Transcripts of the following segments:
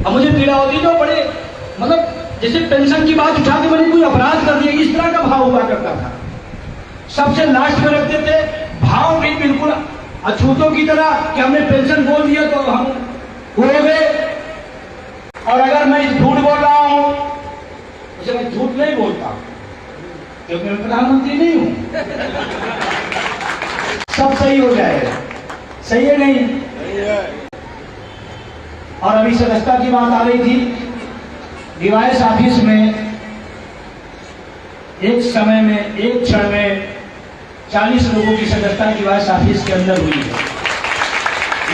अब मुझे पीड़ा होती तो बड़े मतलब जैसे पेंशन की बात उठा के मैंने कोई अपराध कर दिया, इस तरह का भाव हुआ करता था। सबसे लास्ट में रखते थे भाव भी बिल्कुल अछूतों की तरह कि हमने पेंशन बोल दिया तो हम हो गए। और अगर मैं झूठ बोल रहा हूं उसे मैं झूठ नहीं बोलता क्योंकि मैं प्रधानमंत्री नहीं हूं। सब सही हो जाएगा, सही है नहीं? और अभी सदस्यता की बात आ रही थी। डिवाइस ऑफिस में एक समय में एक क्षण में 40 लोगों की सदस्यता डिवाइस ऑफिस के अंदर हुई है।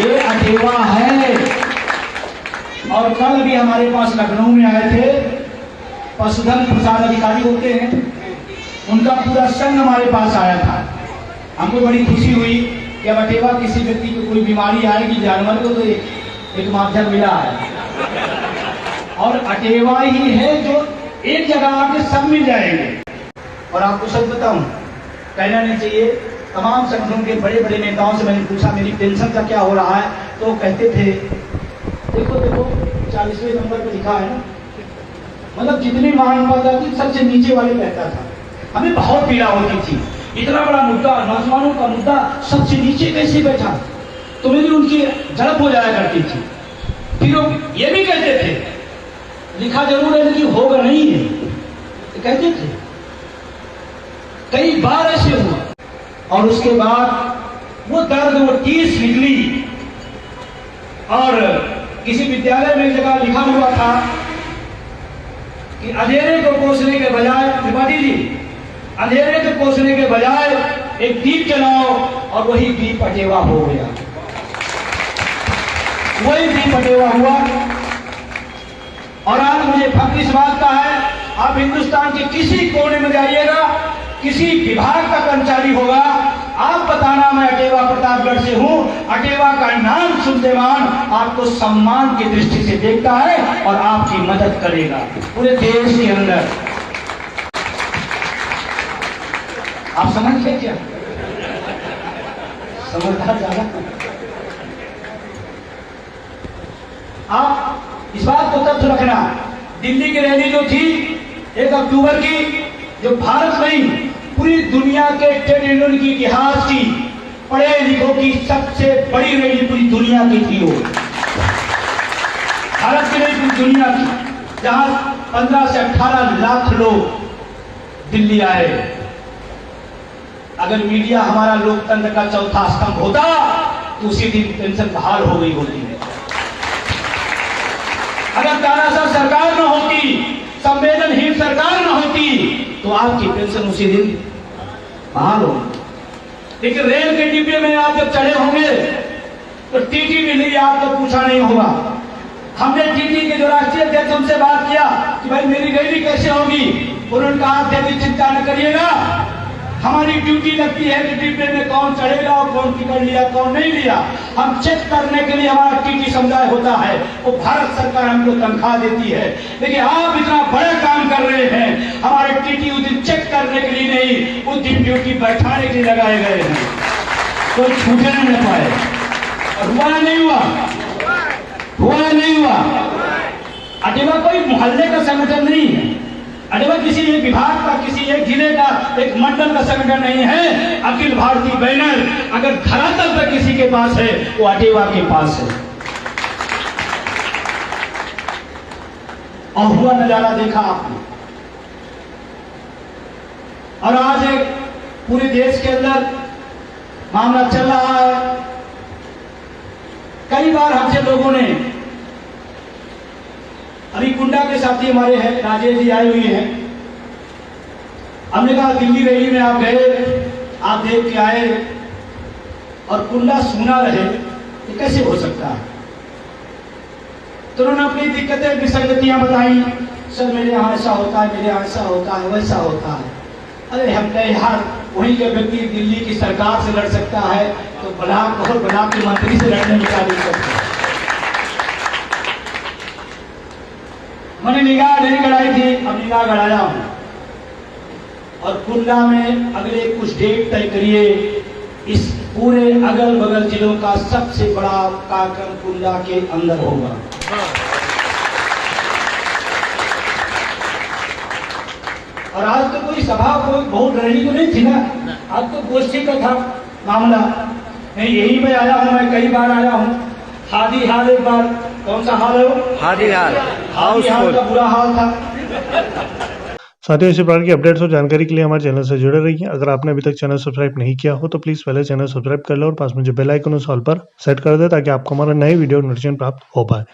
ये अटेवा है। और कल भी हमारे पास लखनऊ में आए थे पशुधन प्रसाद अधिकारी होते हैं, उनका पूरा संघ हमारे पास आया था। हमको बड़ी खुशी हुई कि अब अटेवा किसी व्यक्ति को कोई बीमारी आएगी जानवर को तो एक माध्यम मिला है। और अटेवा ही है जो एक जगह आके सब मिल जाएंगे। और आपको सच बताऊं, कहना नहीं चाहिए, तमाम संगठनों के बड़े बड़े नेताओं से मैंने पूछा मेरी पेंशन का क्या हो रहा है, तो वो कहते थे देखो देखो 40वें नंबर पे लिखा है ना, मतलब जितनी मांग पद आती सबसे नीचे वाले कहता था। हमें बहुत पीड़ा होती थी, इतना बड़ा मुद्दा, नौजवानों का मुद्दा सबसे नीचे कैसे बैठा, तो मेरी उनकी झड़प हो जाया करती थी। फिर वो ये भी कहते थे लिखा जरूर है लेकिन होगा नहीं है, तो कहते थे। कई बार ऐसे हुआ। और उसके बाद वो दर्द वो टीस निकली। और किसी विद्यालय में एक जगह लिखा हुआ था कि अंधेरे को कोसने के बजाय, त्रिपाठी जी, अंधेरे को कोसने के बजाय एक दीप जलाओ, और वही दीप अटेवा हो गया। वही दीप अटेवा हुआ। और आज मुझे फख्र इस बात का है, आप हिंदुस्तान के किसी कोने में जाइएगा, किसी विभाग का कर्मचारी होगा, आप बताना मैं अटेवा प्रतापगढ़ से हूं, अटेवा का नाम सुनते मान आपको सम्मान की दृष्टि से देखता है और आपकी मदद करेगा पूरे देश के अंदर। आप समझ गए क्या? समझदार ज्यादा। आप इस बात को तथ्य रखना, दिल्ली की रैली जो थी 1 अक्टूबर की, जो भारत में पूरी दुनिया के ट्रेड यूनियन की इतिहास की, पढ़े लिखों की सबसे बड़ी रैली पूरी दुनिया की थी। वो भारत की नहीं, पूरी दुनिया की, जहां 15 से 18 लाख लोग दिल्ली आए। अगर मीडिया हमारा लोकतंत्र का चौथा स्तंभ होता तो उसी दिन पेंशन बहाल हो गई होती है। अगर तानाशाह सरकार न होती, संवेदनहीन सरकार न होती, तो आपकी पेंशन उसी दिन बहाल होगी। लेकिन रेल के डिब्बे में आप जब चढ़े होंगे तो टीटी मिली, आपको पूछा नहीं होगा। हमने टीटी के जो राष्ट्रीय अध्यक्ष उनसे बात किया कि भाई मेरी रैली कैसे होगी, उन्होंने कहा अध्यक्ष चिंता न करिएगा, हमारी ड्यूटी लगती है कि डिब्बे में कौन चढ़ेगा और कौन टिकट लिया कौन नहीं लिया, हम चेक करने के लिए हमारा टीटी समुदाय होता है, वो भारत सरकार हमको तनख्वाह देती है। लेकिन आप इतना बड़ा काम कर रहे हैं, हमारे टीटी उस दिन चेक करने के लिए नहीं, उस दिन ड्यूटी बैठाने के लिए लगाए गए हैं, कोई छूटे न पाए। और हुआ नहीं हुआ, हुआ नहीं हुआ। अटेवा कोई मोहल्ले का संगठन नहीं है, अटेवा किसी एक विभाग का, किसी एक जिले का, एक मंडल का संगठन नहीं है। अखिल भारतीय बैनर अगर धरातल पर किसी के पास है वो अटेवा के पास है। और हुआ नजारा देखा आपने। और आज एक पूरे देश के अंदर मामला चल रहा है। कई बार हमसे लोगों ने, अभी कुंडा के साथी हमारे हैं, राजेश जी आए हुए हैं, हमने कहा दिल्ली रैली में आप गए, आप देख के आए और कुंडा सूना रहे, ये कैसे हो सकता है? तो उन्होंने अपनी दिक्कतें, विसंगतियां बताई। सर मेरे यहाँ ऐसा होता है, मेरे यहाँ ऐसा होता है, वैसा होता है। अरे हमने यार, वहीं के व्यक्ति दिल्ली की सरकार से लड़ सकता है तो ब्लॉक और ब्लॉक के मंत्री से लड़ने में क्या दिक्कत है? मैंने निगाह नहीं गड़ाई थी, अब निगाह गड़ाया हूं। और कुंडा में अगले कुछ डेट तय करिए, इस पूरे अगल बगल जिलों का सबसे बड़ा कार्यक्रम कुंडा के अंदर होगा। कोई बहुत रही तो नहीं थी ना, आज तो गोष्ठी का था मामला। नहीं, यही में आया हूँ, मैं कई बार आया हूँ। हादी हाल एक बार, कौन सा हाल है वो? हादी हाल का बुरा हाल था। साथियों, इसी प्रकार की अपडेट्स और जानकारी के लिए हमारे चैनल से जुड़े रहिए। अगर आपने अभी तक चैनल सब्सक्राइब नहीं किया हो तो प्लीज़ पहले चैनल सब्सक्राइब कर लो और पास में जो बेल आइकन उस ऑल पर सेट कर दे ताकि आपको हमारा नए वीडियो नोटिफिकेशन प्राप्त हो पाए।